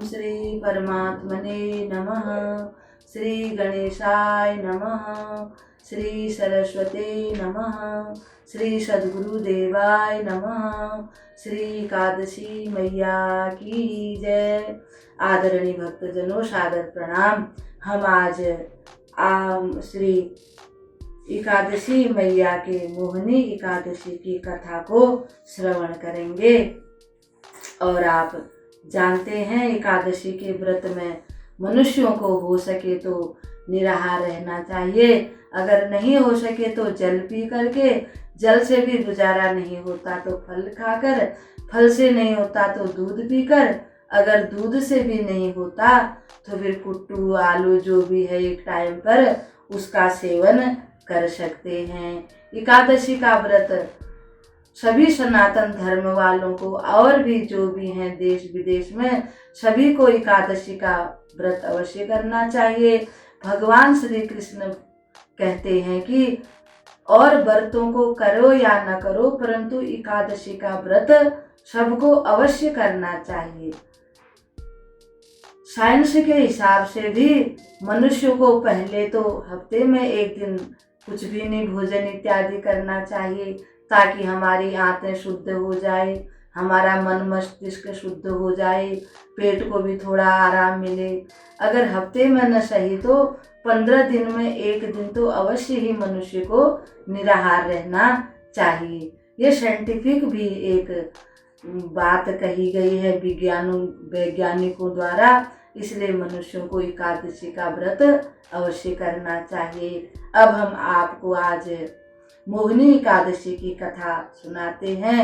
श्री परमात्मने नमः। श्री गणेशाय नमः। श्री सरस्वते नमः। श्री सद्गुरुदेवाय नमः। श्री एकादशी मैया की जय। आदरणीय भक्तजनों, सादर प्रणाम। हम आज श्री एकादशी मैया के मोहिनी एकादशी की कथा को श्रवण करेंगे। और आप जानते हैं, एकादशी के व्रत में मनुष्यों को हो सके तो निराहार रहना चाहिए। अगर नहीं हो सके तो जल पी करके, जल से भी गुजारा नहीं होता तो फल खाकर, फल से नहीं होता तो दूध पीकर, अगर दूध से भी नहीं होता तो फिर कुट्टू आलू जो भी है एक टाइम पर उसका सेवन कर सकते हैं। एकादशी का व्रत सभी सनातन धर्म वालों को और भी जो भी हैं देश विदेश में, सभी को एकादशी का व्रत अवश्य करना चाहिए। भगवान श्री कृष्ण कहते हैं कि और व्रतों को करो या न करो, परंतु एकादशी का व्रत सबको अवश्य करना चाहिए। साइंस के हिसाब से भी मनुष्य को पहले तो हफ्ते में एक दिन कुछ भी नहीं भोजन इत्यादि करना चाहिए, ताकि हमारी आंतें शुद्ध हो जाए, हमारा मन मस्तिष्क शुद्ध हो जाए, पेट को भी थोड़ा आराम मिले। अगर हफ्ते में न सही तो 15 दिन में एक दिन तो अवश्य ही मनुष्य को निराहार रहना चाहिए। ये साइंटिफिक भी एक बात कही गई है वैज्ञानिकों द्वारा, इसलिए मनुष्यों को एकादशी का व्रत अवश्य करना चाहिए। अब हम आपको आज मोहिनी एकादशी की कथा सुनाते हैं।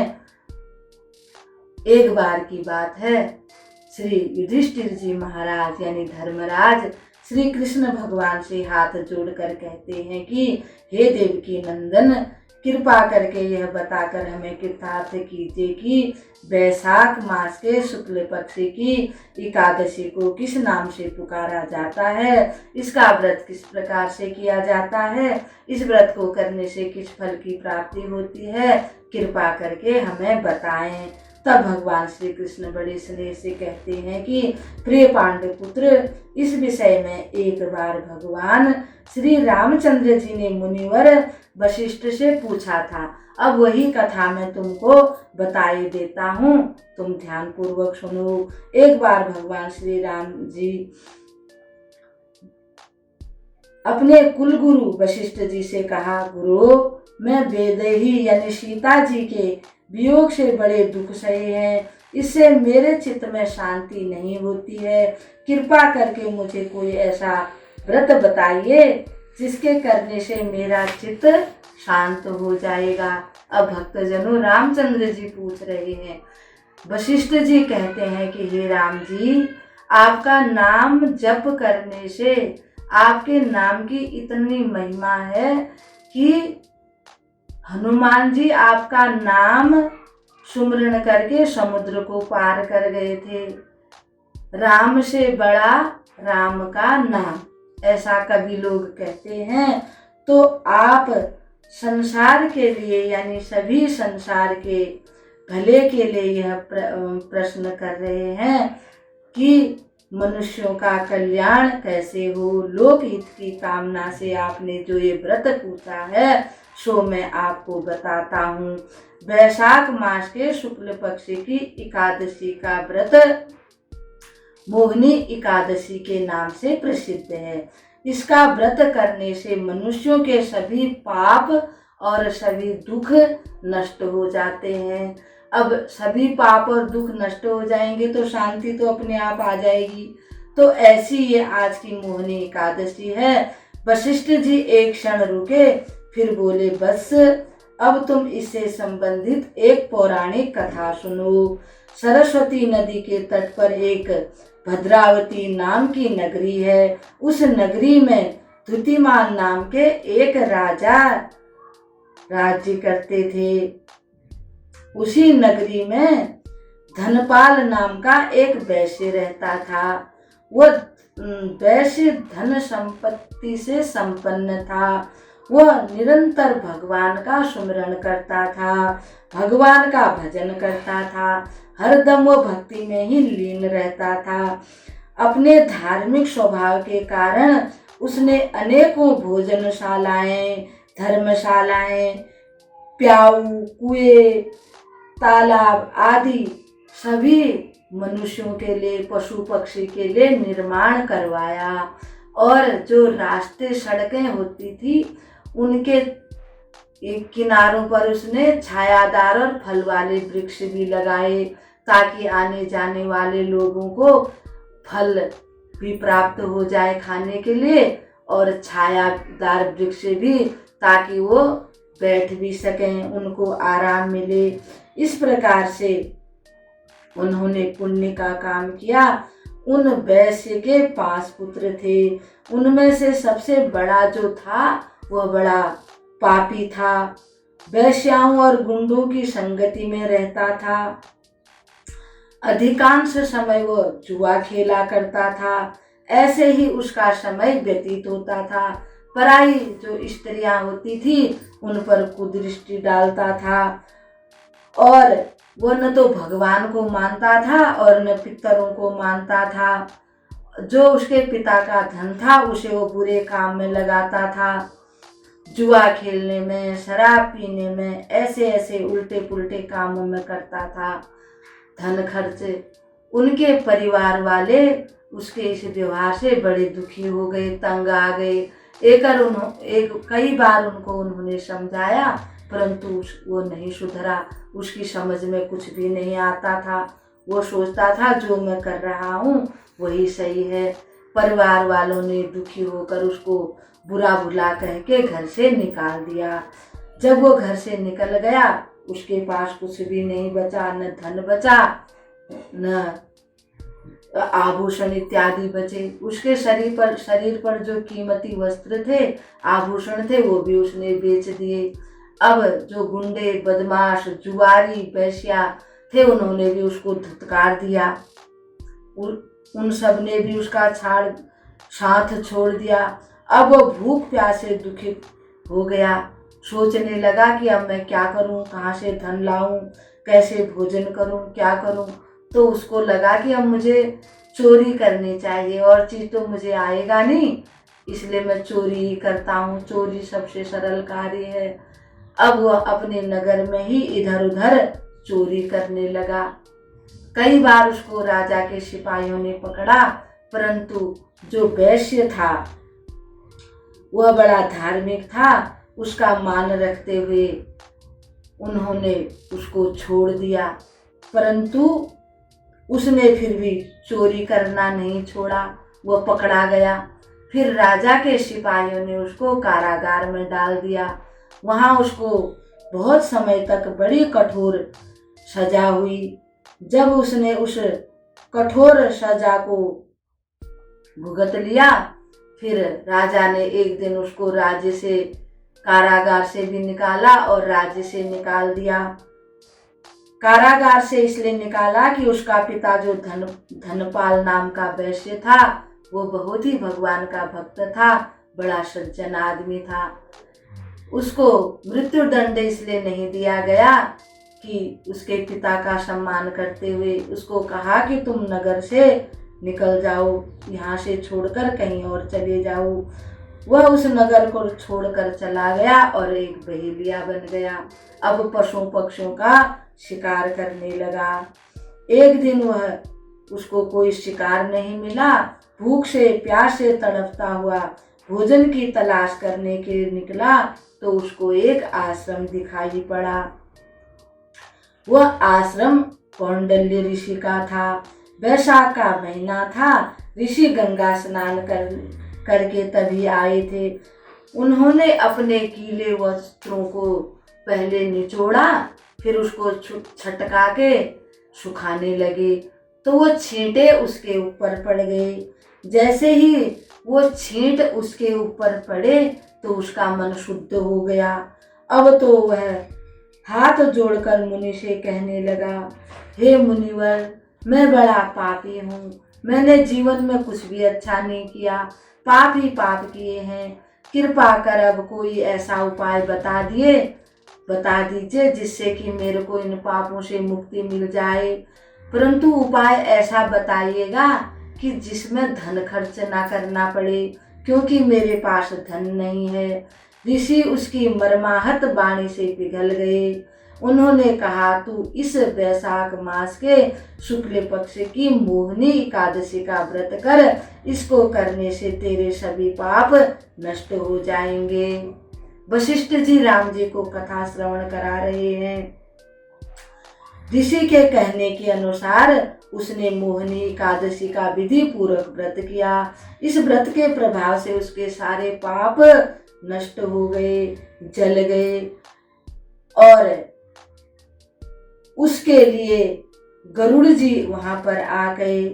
एक बार की बात है, श्री युधिष्ठिर जी महाराज यानी धर्मराज श्री कृष्ण भगवान से हाथ जोड़कर कहते हैं कि हे देवकी नंदन, कृपा करके यह बताकर हमें कृतार्थ कीजिए कि वैशाख मास के शुक्ल पक्ष की एकादशी को किस नाम से पुकारा जाता है, इसका व्रत किस प्रकार से किया जाता है, इस व्रत को करने से किस फल की प्राप्ति होती है, कृपा करके हमें बताएं। तब भगवान श्री कृष्ण बड़े स्नेह से कहते हैं कि प्रिय पांडुपुत्र, इस विषय में एक बार भगवान श्री रामचंद्र जी ने मुनिवर वशिष्ठ से पूछा था। अब वही कथा मैं तुमको बताई देता हूँ, तुम ध्यान पूर्वक सुनो। एक बार भगवान श्री राम जी अपने कुल गुरु वशिष्ठ जी से कहा, गुरु, मैं वैदेही यानी सीता जी के वियोग से बड़े दुख सहे हैं, इससे मेरे चित्त में शांति नहीं होती है। कृपा करके मुझे कोई ऐसा व्रत बताइए जिसके करने से मेरा चित्त शांत हो जाएगा। अब भक्तजनों, रामचंद्र जी पूछ रहे हैं। वशिष्ठ जी कहते हैं कि हे राम जी, आपका नाम जप करने से आपके नाम की इतनी महिमा है कि हनुमान जी आपका नाम सुमरण करके समुद्र को पार कर गए थे। राम से बड़ा राम का नाम, ऐसा कभी लोग कहते हैं। तो आप संसार के लिए यानी सभी संसार के भले के लिए यह प्रश्न कर रहे हैं कि मनुष्यों का कल्याण कैसे हो। लोकहित की कामना से आपने जो ये व्रत पूछा है सो मैं आपको बताता हूँ। वैशाख मास के शुक्ल पक्ष की एकादशी का व्रत मोहिनी एकादशी के नाम से प्रसिद्ध है। इसका व्रत करने से मनुष्यों के सभी पाप और सभी दुख नष्ट हो जाते हैं। अब सभी पाप और दुख नष्ट हो जाएंगे तो शांति तो अपने आप आ जाएगी। तो ऐसी ये आज की मोहिनी एकादशी है। वशिष्ठ जी एक क्षण रुके, फिर बोले, बस अब तुम इससे संबंधित एक पौराणिक कथा सुनो। सरस्वती नदी के तट पर एक भद्रावती नाम की नगरी है। उस नगरी में द्युतिमान नाम के एक राजा राज्य करते थे। उसी नगरी में धनपाल नाम का एक वैश्य रहता था। वह वैश्य धन संपत्ति से संपन्न था। वह निरंतर भगवान का सुमिरन करता था, भगवान का भजन करता था, हरदम वो भक्ति में ही लीन रहता था। अपने धार्मिक स्वभाव के कारण उसने अनेकों भोजनशालाएं, धर्मशालाएं, प्याऊ, कुएं, तालाब आदि सभी मनुष्यों के लिए, पशु पक्षी के लिए निर्माण करवाया। और जो रास्ते सड़कें होती थी उनके किनारों पर उसने छायादार और फल वाले वृक्ष भी लगाए, ताकि आने जाने वाले लोगों को फल भी प्राप्त हो जाए खाने के लिए, और छायादार वृक्ष भी, ताकि वो बैठ भी सकें, उनको आराम मिले। इस प्रकार से उन्होंने पुण्य का काम किया। उन वैश्य के 5 पुत्र थे। उनमें से सबसे बड़ा जो था वह बड़ा पापी था, वैश्याओं और गुंडों की संगति में रहता था। अधिकांश समय वो जुआ खेला करता था। ऐसे ही उसका समय व्यतीत होता था। पराई जो स्त्रियां होती थी उन पर कुदृष्टि डालता था, और वो न तो भगवान को मानता था और न पितरों को मानता था। जो उसके पिता का धन था उसे वो बुरे काम में लगाता था, जुआ खेलने में, शराब पीने में, ऐसे ऐसे उल्टे पुल्टे कामों में करता था। धन खर्च, उनके परिवार वाले उसके इस व्यवहार से बड़े दुखी हो गए, तंग आ गए। कई बार उनको उन्होंने समझाया, परंतु वो नहीं सुधरा। उसकी समझ में कुछ भी नहीं आता था। वो सोचता था जो मैं कर रहा हूँ वही सही है। परिवार वालों ने दुखी होकर उसको बुरा भुला कह के घर से निकाल दिया। जब वो घर से निकल गया, उसके पास कुछ भी नहीं बचा, न धन बचा, न आभूषण इत्यादि बचे। उसके शरीर पर जो कीमती वस्त्र थे, आभूषण थे, वो भी उसने बेच दिए। अब जो गुंडे, बदमाश, जुआरी, वैश्या थे, उन्होंने भी उसको धुतकार दिया। उन सब ने भी उसका साथ छोड़ दिया। अब वो भूख प्यास से दुखित हो गया। सोचने लगा कि अब मैं क्या करूं, कहाँ से धन लाऊं, कैसे भोजन करूं, क्या करूं। तो उसको लगा कि अब मुझे चोरी करनी चाहिए, और चीज़ तो मुझे आएगा नहीं, इसलिए मैं चोरी ही करता हूँ। चोरी सबसे सरल कार्य है। अब वह अपने नगर में ही इधर उधर चोरी करने लगा। कई बार उसको राजा के सिपाहियों ने पकड़ा, परंतु जो वैश्य था वह बड़ा धार्मिक था। उसका मान रखते हुए उन्होंने उसको छोड़ दिया, परंतु उसने फिर भी चोरी करना नहीं छोड़ा। वह पकड़ा गया। फिर राजा के सिपाहियों ने उसको कारागार में डाल दिया। वहाँ उसको बहुत समय तक बड़ी कठोर सजा हुई। जब उसने उस कठोर सजा को भुगत लिया, फिर राजा ने एक दिन उसको राज्य से, कारागार से भी निकाला और राज्य से निकाल दिया। कारागार से इसलिए निकाला कि उसका पिता जो धनपाल नाम का वैश्य था, वो बहुत ही भगवान का भक्त था, बड़ा सज्जन आदमी था। उसको मृत्यु दंड इसलिए नहीं दिया गया कि उसके पिता का सम्मान करते हुए उसको कहा कि तुम नगर से निकल जाओ, यहाँ से छोड़कर कहीं और चले जाओ। वह उस नगर को छोड़कर चला गया और एक बहेलिया बन गया। अब पशु पक्षियों का शिकार करने लगा। एक दिन उसको कोई शिकार नहीं मिला। भूख से प्यास से तड़पता हुआ भोजन की तलाश करने के लिए निकला, तो उसको एक आश्रम दिखाई पड़ा। वह आश्रम कौंडल्य ऋषि का था। वैशाख का महीना था। ऋषि गंगा स्नान करके तभी आए थे। उन्होंने अपने गीले वस्त्रों को पहले निचोड़ा, फिर उसको छटका के सुखाने लगे, तो वो छींटे उसके ऊपर पड़ गए। जैसे ही वो छींट उसके ऊपर पड़े तो उसका मन शुद्ध हो गया। अब तो वह हाथ जोड़कर मुनि से कहने लगा, हे मुनिवर, मैं बड़ा पापी हूँ। मैंने जीवन में कुछ भी अच्छा नहीं किया, पाप ही पाप किए हैं। कृपा कर अब कोई ऐसा उपाय बता दीजिए जिससे कि मेरे को इन पापों से मुक्ति मिल जाए, परंतु उपाय ऐसा बताइएगा कि जिसमें धन खर्च ना करना पड़े, क्योंकि मेरे पास धन नहीं है। ऋषि उसकी मर्माहत वाणी से पिघल गए। उन्होंने कहा, तू इस वैशाख मास के शुक्ल पक्ष की मोहिनी एकादशी का व्रत कर, इसको करने से तेरे सभी पाप नष्ट हो जाएंगे। वशिष्ठ जी राम जी को कथा श्रवण करा रहे हैं। ऋषि के कहने के अनुसार उसने मोहिनी एकादशी का विधि पूर्वक व्रत किया। इस व्रत के प्रभाव से उसके सारे पाप नष्ट हो गए, जल गए, और उसके लिए गरुड़ जी वहां पर आ गए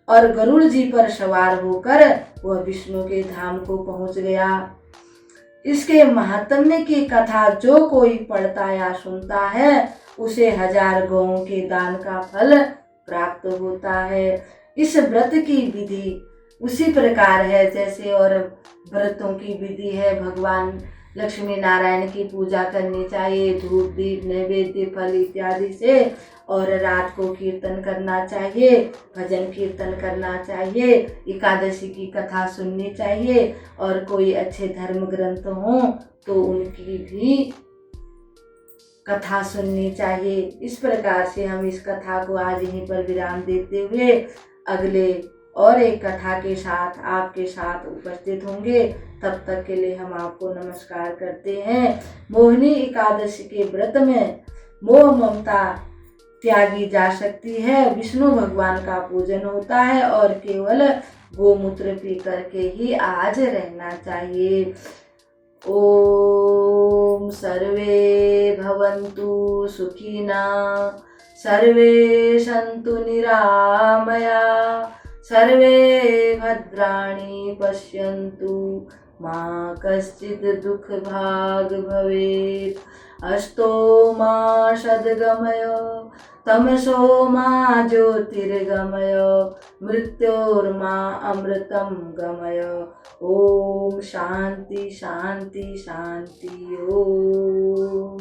और गरुड़ जी पर सवार होकर वह विष्णु के धाम को पहुंच गया। इसके महात्म्य की कथा जो कोई पढ़ता या सुनता है उसे 1000 गौओं के दान का फल प्राप्त होता है। इस व्रत की विधि उसी प्रकार है जैसे और व्रतों की विधि है। भगवान लक्ष्मी नारायण की पूजा करनी चाहिए, धूप दीप नैवेद्य फल इत्यादि से, और रात को कीर्तन करना चाहिए, भजन कीर्तन करना चाहिए, एकादशी की कथा सुननी चाहिए, और कोई अच्छे धर्म ग्रंथ हों तो उनकी भी कथा सुननी चाहिए। इस प्रकार से हम इस कथा को आज यहीं पर विराम देते हुए अगले और एक कथा के साथ आपके साथ उपस्थित होंगे। तब तक के लिए हम आपको नमस्कार करते हैं। मोहिनी एकादशी के व्रत में मोह ममता त्यागी जा सकती है, विष्णु भगवान का पूजन होता है और केवल गोमूत्र पी करके ही आज रहना चाहिए। ओम सर्वे भवन्तु सुखिना, सर्वे सन्तु निरामया, सर्वे भद्राणि पश्यन्तु, मा कश्चित् दुःख भाग् भवेत्। अस्तो मा सद्गमय, तमसो मा ज्योतिर्गमय, मृत्योर्मा अमृतं गमय। ओम शांति शांति शांति। ओम।